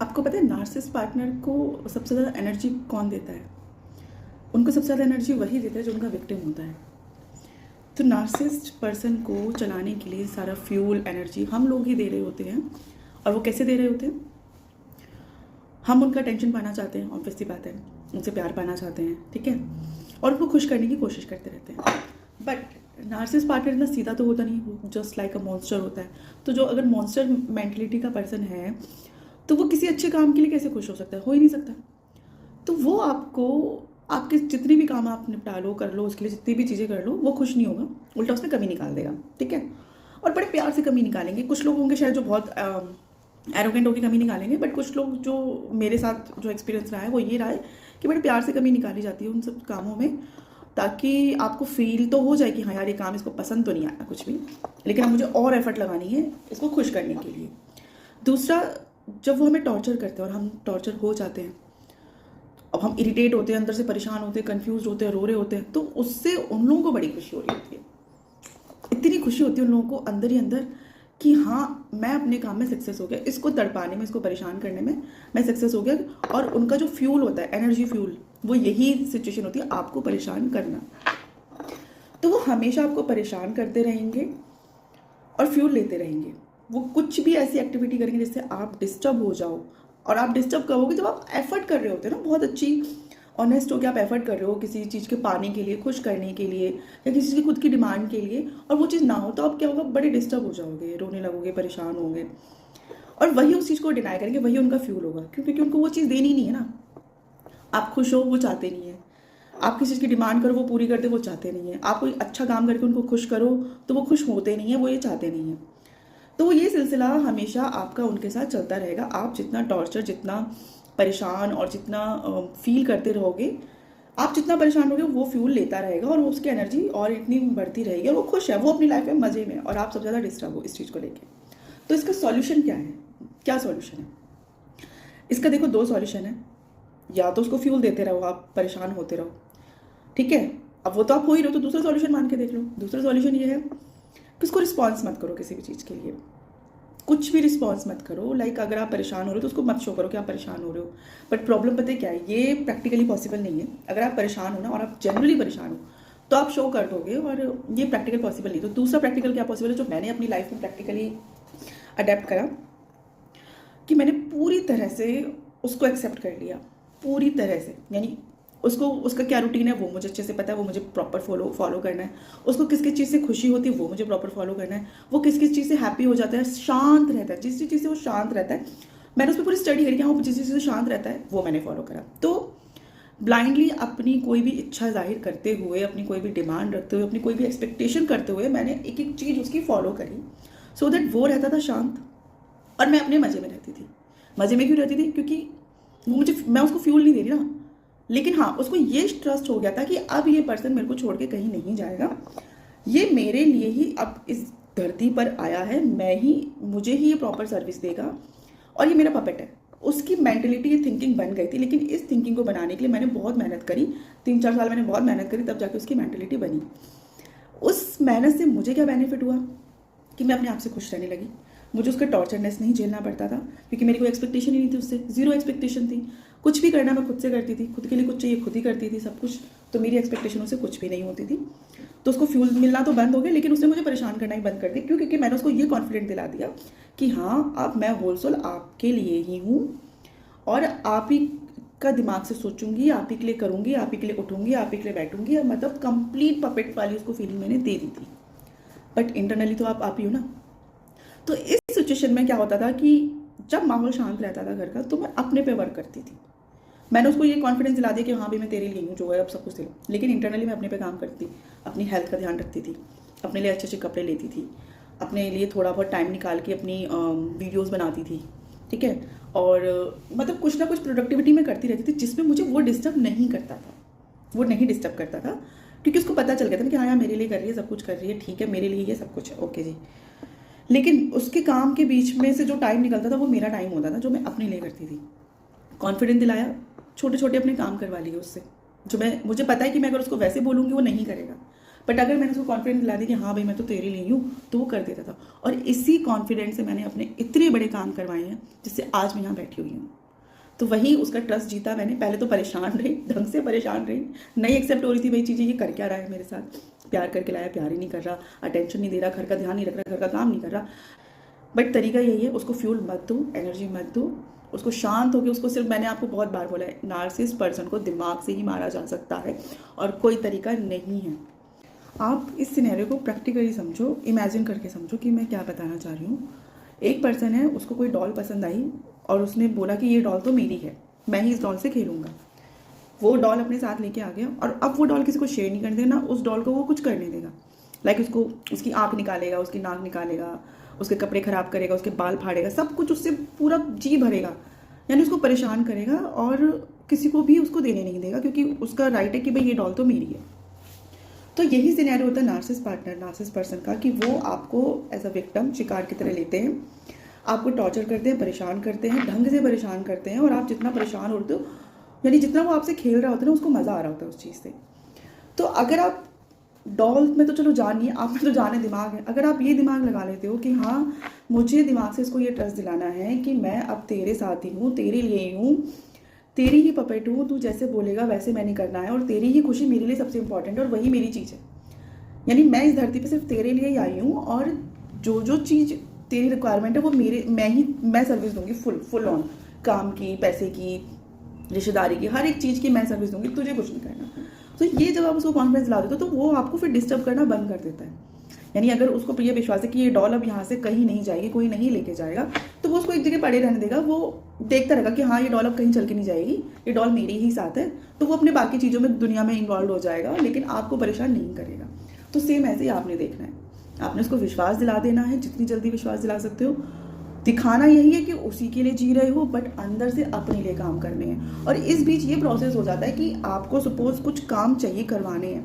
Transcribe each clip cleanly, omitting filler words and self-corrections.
आपको पता है नार्सिसिस्ट पार्टनर को सबसे ज़्यादा एनर्जी कौन देता है? उनको सबसे ज़्यादा एनर्जी वही देता है जो उनका विक्टिम होता है। तो नार्सिसिस्ट पर्सन को चलाने के लिए सारा फ्यूल एनर्जी हम लोग ही दे रहे होते हैं। और वो कैसे दे रहे होते हैं? हम उनका टेंशन पाना चाहते हैं, ऑब्वियस सी बात है, उनसे प्यार पाना चाहते हैं, ठीक है, और उनको खुश करने की कोशिश करते रहते हैं। बट नार्सिसिस्ट पार्टनर इतना सीधा तो होता नहीं, वो जस्ट लाइक अ मॉन्स्टर होता है। तो जो अगर मॉन्स्टर मेंटलिटी का पर्सन है तो वो किसी अच्छे काम के लिए कैसे खुश हो सकता है? हो ही नहीं सकता। तो वो आपको, आपके जितने भी काम आप निपटा लो, कर लो, उसके लिए जितनी भी चीज़ें कर लो, वो खुश नहीं होगा, उल्टा उसमें कमी निकाल देगा, ठीक है। और बड़े प्यार से कमी निकालेंगे। कुछ लोग होंगे शायद जो बहुत एरोगेंट होकर कमी निकालेंगे, बट कुछ लोग, जो मेरे साथ जो एक्सपीरियंस रहा है वो ये रहा है कि बड़े प्यार से कमी निकाली जाती है उन सब कामों में, ताकि आपको फील तो हो जाए कि हाँ यार ये काम इसको पसंद तो नहीं आया कुछ भी, लेकिन अब मुझे और एफर्ट लगानी है इसको खुश करने के लिए। दूसरा, जब वो हमें टॉर्चर करते हैं और हम टॉर्चर हो जाते हैं, अब हम इरिटेट होते हैं, अंदर से परेशान होते हैं, कंफ्यूज होते हैं, रो रहे होते हैं, तो उससे उन लोगों को बड़ी खुशी हो रही होती है। इतनी खुशी होती है उन लोगों को अंदर ही अंदर कि हाँ मैं अपने काम में सक्सेस हो गया, इसको तड़पाने में, इसको परेशान करने में मैं सक्सेस हो गया। और उनका जो फ्यूल होता है, एनर्जी फ्यूल, वो यही सिचुएशन होती है, आपको परेशान करना। तो वो हमेशा आपको परेशान करते रहेंगे और फ्यूल लेते रहेंगे। वो कुछ भी ऐसी एक्टिविटी करेंगे जिससे आप डिस्टर्ब हो जाओ। और आप डिस्टर्ब करोगे जब आप एफर्ट कर रहे होते हैं ना, बहुत अच्छी ऑनेस्ट होकर आप एफर्ट कर रहे हो किसी चीज़ के पाने के लिए, खुश करने के लिए, या किसी की खुद की डिमांड के लिए, और वो चीज़ ना हो तो आप क्या होगा, बड़े डिस्टर्ब हो जाओगे, रोने लगोगे, परेशान होंगे। और वही उस चीज़ को डिनाई करेंगे, वही उनका फ्यूल होगा, क्योंकि उनको वो चीज़ देनी नहीं है ना। आप खुश हो, वो चाहते नहीं है। आप किसी चीज़ की डिमांड करो, वो पूरी करते, वो चाहते नहीं है। आप कोई अच्छा काम करके उनको खुश करो तो वो खुश होते नहीं है, वो ये चाहते नहीं है। तो ये सिलसिला हमेशा आपका उनके साथ चलता रहेगा। आप जितना टॉर्चर, जितना परेशान और जितना फील करते रहोगे, आप जितना परेशान होगे वो फ्यूल लेता रहेगा और उसकी एनर्जी और इतनी बढ़ती रहेगी, और वो खुश है, वो अपनी लाइफ में मज़े में, और आप सबसे ज़्यादा डिस्टर्ब हो इस चीज़ को लेके। तो इसका सॉल्यूशन क्या है? क्या सॉल्यूशन है इसका? देखो, दो सॉल्यूशन है। या तो उसको फ्यूल देते रहो, आप परेशान होते रहो, ठीक है, अब वो तो आप हो ही रहो, तो दूसरा सॉल्यूशन मान के देख लो। दूसरा सॉल्यूशन ये है कि उसको रिस्पॉन्स मत करो किसी भी चीज़ के लिए, कुछ भी रिस्पॉन्स मत करो। लाइक अगर आप परेशान हो रहे हो तो उसको मत शो करो कि आप परेशान हो रहे हो। बट प्रॉब्लम पता है क्या है, ये प्रैक्टिकली पॉसिबल नहीं है। अगर आप परेशान हो ना, और आप जनरली परेशान हो, तो आप शो कर दोगे, और ये प्रैक्टिकल पॉसिबल नहीं। तो दूसरा प्रैक्टिकल क्या पॉसिबल है, जो मैंने अपनी लाइफ में प्रैक्टिकली अडेप्ट करा, कि मैंने पूरी तरह से उसको एक्सेप्ट कर लिया, पूरी तरह से। यानी उसको, उसका क्या रूटीन है वो मुझे अच्छे से पता है, वो मुझे प्रॉपर फॉलो करना है। उसको किस किस चीज़ से खुशी होती है वो मुझे प्रॉपर फॉलो करना है। वो किस किस चीज़ से हैप्पी हो जाता है, शांत रहता है, जिस जिस चीज़ से वो शांत रहता है, मैंने उस पर पूरी स्टडी करी कि हाँ वो जिस चीज़ से शांत रहता है वो मैंने फॉलो करा। तो ब्लाइंडली अपनी कोई भी इच्छा जाहिर करते हुए, अपनी कोई भी डिमांड रखते हुए, अपनी कोई भी एक्सपेक्टेशन करते हुए, मैंने एक एक चीज़ उसकी फॉलो करी, सो दैट वो रहता था शांत और मैं अपने मज़े में रहती थी। मज़े में क्यों रहती थी? क्योंकि वो मुझे, मैं उसको फ्यूल नहीं दे रही ना, लेकिन हाँ उसको ये ट्रस्ट हो गया था कि अब ये पर्सन मेरे को छोड़ के कहीं नहीं जाएगा, ये मेरे लिए ही अब इस धरती पर आया है, मैं ही, मुझे ही ये प्रॉपर सर्विस देगा, और ये मेरा पपेट है। उसकी मेंटलिटी, ये थिंकिंग बन गई थी। लेकिन इस थिंकिंग को बनाने के लिए मैंने बहुत मेहनत करी, 3-4 साल मैंने बहुत मेहनत करी, तब जाके उसकी मेंटलिटी बनी। उस मेहनत से मुझे क्या बेनिफिट हुआ कि मैं अपने आप से खुश रहने लगी। मुझे उसका टॉर्चरनेस नहीं झेलना पड़ता था, क्योंकि मेरी कोई एक्सपेक्टेशन ही नहीं थी उससे, जीरो एक्सपेक्टेशन थी। कुछ भी करना मैं खुद से करती थी, खुद के लिए कुछ चाहिए खुद ही करती थी सब कुछ, तो मेरी एक्सपेक्टेशन उससे कुछ भी नहीं होती थी। तो उसको फ्यूल मिलना तो बंद हो गया, लेकिन उसने मुझे परेशान करना ही बंद कर दिया। क्यों? क्योंकि मैंने उसको ये कॉन्फिडेंट दिला दिया कि हाँ अब मैं होल सोल आपके लिए ही हूँ, और आप ही का दिमाग से सोचूंगी, आप ही के लिए करूँगी, आप ही के लिए उठूंगी, आप ही के लिए बैठूंगी। मतलब कंप्लीट पपेट वाली उसको फीलिंग मैंने दे दी थी। बट इंटरनली तो आप ही हो ना। तो इस सिचुएशन में क्या होता था कि जब माहौल शांत रहता था घर का, तो मैं अपने पे वर्क करती थी। मैंने उसको ये कॉन्फिडेंस दिला दिया कि हाँ भाई मैं तेरे लिए हूँ, जो है अब सब कुछ दे लो। लेकिन इंटरनली मैं अपने पे काम करती, अपनी हेल्थ का ध्यान रखती थी, अपने लिए अच्छे अच्छे कपड़े लेती थी, अपने लिए थोड़ा बहुत टाइम निकाल के अपनी वीडियोज़ बनाती थी, ठीक है। और मतलब कुछ ना कुछ प्रोडक्टिविटी में करती रहती थी, जिसमें मुझे वो डिस्टर्ब नहीं करता था, वो नहीं डिस्टर्ब करता था, क्योंकि उसको पता चल गया था कि हाँ यार मेरे लिए कर रही है, सब कुछ कर रही है, ठीक है, मेरे लिए ये सब कुछ है, ओके जी। लेकिन उसके काम के बीच में से जो टाइम निकलता था वो मेरा टाइम होता था, जो मैं अपने लिए करती थी। कॉन्फिडेंस दिलाया, छोटे छोटे अपने काम करवा लिए उससे, जो मुझे पता है कि मैं अगर उसको वैसे बोलूँगी वो नहीं करेगा, बट अगर मैंने उसको कॉन्फिडेंस दिला दिया कि हाँ भाई मैं तो तेरे लिए हूँ, तो वो कर देता था। और इसी कॉन्फिडेंस से मैंने अपने इतने बड़े काम करवाए हैं जिससे आज मैं यहाँ बैठी हुई हूँ। तो वही उसका ट्रस्ट जीता मैंने। पहले तो परेशान रही, ढंग से परेशान रही, नहीं एक्सेप्ट हो रही थी भाई चीज़ें, ये कर क्या रहा है मेरे साथ, प्यार करके लाया, प्यार ही नहीं कर रहा, अटेंशन नहीं दे रहा, घर का ध्यान नहीं रख रहा, घर का काम नहीं कर रहा। बट तरीका यही है, उसको फ्यूल मत दो, एनर्जी मत दो, उसको शांत होकर उसको सिर्फ, मैंने आपको बहुत बार बोला है, नार्सिसिस्ट पर्सन को दिमाग से ही मारा जा सकता है और कोई तरीका नहीं है। आप इस सिनेरियो को प्रैक्टिकली समझो, इमेजिन करके समझो कि मैं क्या बताना चाह रही हूँ। एक पर्सन है, उसको कोई डॉल पसंद आई और उसने बोला कि ये डॉल तो मेरी है, मैं ही इस डॉल से खेलूँगा। वो डॉल अपने साथ लेके आ गया और अब वो डॉल किसी को शेयर नहीं करने देगा, ना उस डॉल को वो कुछ करने देगा। लाइक उसको, उसकी आँख निकालेगा, उसकी नाक निकालेगा, उसके कपड़े खराब करेगा, उसके बाल फाड़ेगा, सब कुछ उससे पूरा जी भरेगा, यानी उसको परेशान करेगा और किसी को भी उसको देने नहीं देगा, क्योंकि उसका राइट है कि भाई ये डॉल तो मेरी है। तो यही सिनेरियो होता है नार्सिसिस्ट पार्टनर, नार्सिसिस्ट पर्सन का, कि वो आपको एज अ विक्टिम, शिकार की तरह लेते हैं, आपको टॉर्चर करते हैं, परेशान करते हैं, ढंग से परेशान करते हैं। और आप जितना परेशान होते हो, यानी जितना वो आपसे खेल रहा होता है ना, उसको मज़ा आ रहा होता है उस चीज़ से। तो अगर आप डॉल में तो चलो जान नहीं है, आप में तो जाने दिमाग है, अगर आप ये दिमाग लगा लेते हो कि हाँ मुझे दिमाग से इसको ये ट्रस्ट दिलाना है कि मैं अब तेरे साथ ही हूँ, तेरे लिए ही हूँ, तेरी ही पपेट हूँ, तू जैसे बोलेगा वैसे मैंने करना है और तेरी ही खुशी मेरे लिए सबसे इंपॉर्टेंट है और वही मेरी चीज़ है। यानी मैं इस धरती पे सिर्फ तेरे लिए ही आई हूँ और जो जो चीज़ तेरी रिक्वायरमेंट है वो मैं सर्विस दूंगी, फुल ऑन, काम की, पैसे की, रिश्तेदारी की, हर एक चीज़ की मैं सर्विस दूंगी, तुझे कुछ नहीं करना। तो ये जब आप उसको कॉन्फिडेंस ला देते हो तो वो आपको फिर डिस्टर्ब करना बंद कर देता है। यानी अगर उसको ये विश्वास है कि ये डॉल अब यहाँ से कहीं नहीं जाएगी, कोई नहीं लेके जाएगा, तो वो उसको एक जगह पड़े रहने देगा। वो देखता रहेगा कि हाँ ये डॉल अब कहीं चल के नहीं जाएगी, ये डॉल मेरे ही साथ है, तो वो अपने बाकी चीज़ों में, दुनिया में इन्वॉल्व हो जाएगा, लेकिन आपको परेशान नहीं करेगा। तो सेम ऐसे ही आपने देखना है, आपने उसको विश्वास दिला देना है, जितनी जल्दी विश्वास दिला सकते हो। दिखाना यही है कि उसी के लिए जी रहे हो, बट अंदर से अपने लिए काम करने हैं। और इस बीच ये प्रोसेस हो जाता है कि आपको सपोज कुछ काम चाहिए, करवाने हैं,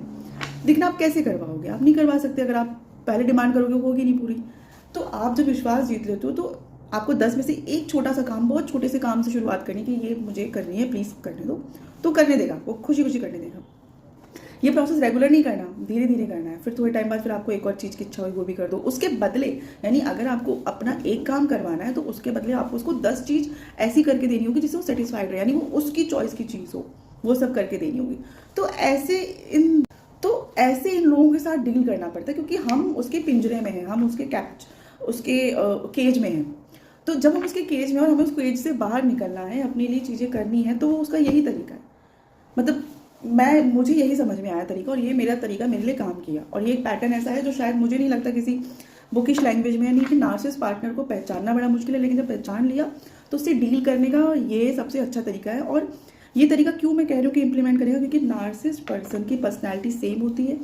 लेकिन आप कैसे करवाओगे, आप नहीं करवा सकते। अगर आप पहले डिमांड करोगे वो होगी नहीं पूरी। तो आप जब विश्वास जीत लेते हो तो आपको 10 में से एक छोटा सा काम, बहुत छोटे से काम से शुरुआत करनी कि ये मुझे करनी है, प्लीज़ करने दो, तो करने देगा, वो खुशी खुशी करने देगा। ये प्रोसेस रेगुलर नहीं करना, धीरे धीरे करना है। फिर थोड़े टाइम बाद फिर आपको एक और चीज़ की इच्छा हुई वो भी कर दो, उसके बदले, यानी अगर आपको अपना एक काम करवाना है तो उसके बदले आपको उसको 10 चीज़ ऐसी करके देनी होगी जिससे वो सेटिस्फाइड रहे, यानी वो उसकी चॉइस की चीज़ हो, वो सब करके देनी होगी। तो ऐसे इन लोगों के साथ डील करना पड़ता है, क्योंकि हम उसके पिंजरे में हैं, हम उसके केज में हैं। तो जब हम उसके केज में और हमें उस केज से बाहर निकलना है, अपने लिए चीज़ें करनी है, तो उसका यही तरीका है। मतलब मुझे यही समझ में आया तरीका, और ये मेरा तरीका मेरे लिए काम किया। और ये एक पैटर्न ऐसा है जो शायद मुझे नहीं लगता किसी बुकिश लैंग्वेज में है। नहीं कि नार्सिसिस्ट पार्टनर को पहचानना बड़ा मुश्किल है, लेकिन जब पहचान लिया तो उससे डील करने का ये सबसे अच्छा तरीका है। और ये तरीका क्यों मैं कह रही हूँ कि इंप्लीमेंट करेगा, क्योंकि नार्सिसिस्ट पर्सन की पर्सनैलिटी सेम होती है,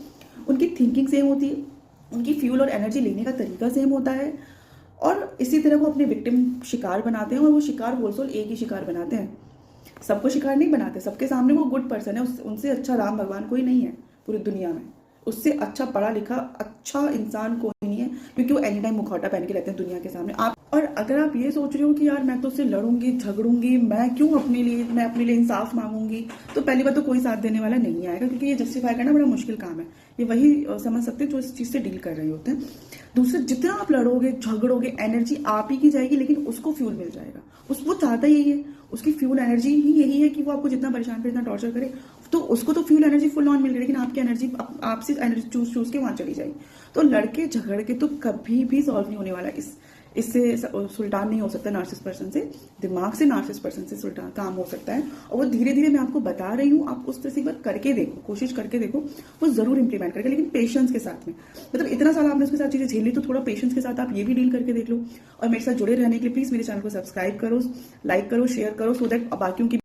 उनकी थिंकिंग सेम होती है, उनकी फ्यूल और एनर्जी लेने का तरीका सेम होता है, और इसी तरह वो अपने विक्टिम शिकार बनाते हैं, और वो शिकार होलसेल एक ही शिकार बनाते हैं, सबको शिकार नहीं बनाते। सबके सामने वो गुड पर्सन है, उनसे अच्छा राम भगवान कोई नहीं है पूरी दुनिया में, उससे अच्छा पढ़ा लिखा अच्छा इंसान कोई नहीं है, क्योंकि वो एनी टाइम मुखौटा पहन के रहते हैं दुनिया के सामने। और अगर आप ये सोच रहे हो कि यार मैं तो उससे लड़ूंगी, झगड़ूंगी, मैं अपने लिए इंसाफ मांगूंगी, तो पहली बात तो कोई साथ देने वाला नहीं आएगा, क्योंकि ये जस्टिफाई करना बड़ा मुश्किल काम है। ये वही समझ सकते हैं जो इस चीज़ से डील कर रहे होते हैं। दूसरे, जितना आप लड़ोगे, झगड़ोगे, एनर्जी आप ही की जाएगी, लेकिन उसको फ्यूल मिल जाएगा। वो चाहता यही है, उसकी फ्यूल एनर्जी ही यही है कि वो आपको जितना परेशान करे, जितना टॉर्चर करे, तो उसको तो फ्यूल एनर्जी फुल ऑन मिल रही है, लेकिन आपकी एनर्जी आपसे एनर्जी चूस के वहां चली जाएगी। तो लड़के झगड़ के तो कभी भी सॉल्व नहीं होने वाला। इससे सुल्तान नहीं हो सकता नार्सिसिस्ट पर्सन से, दिमाग से नार्सिसिस्ट पर्सन से सुल्तान काम हो सकता है। और वो धीरे धीरे, मैं आपको बता रही हूँ, आप उस तरह से बात करके देखो, कोशिश करके देखो, वो जरूर इंप्लीमेंट करेगा, लेकिन पेशेंस के साथ में। मतलब इतना साल आपने उसके साथ चीजें झेल ली, तो थोड़ा पेशेंस के साथ आप ये भी डील करके देख लो। और मेरे साथ जुड़े रहने के लिए प्लीज मेरे चैनल को सब्सक्राइब करो, लाइक करो, शेयर करो, सो दैट बाकियों की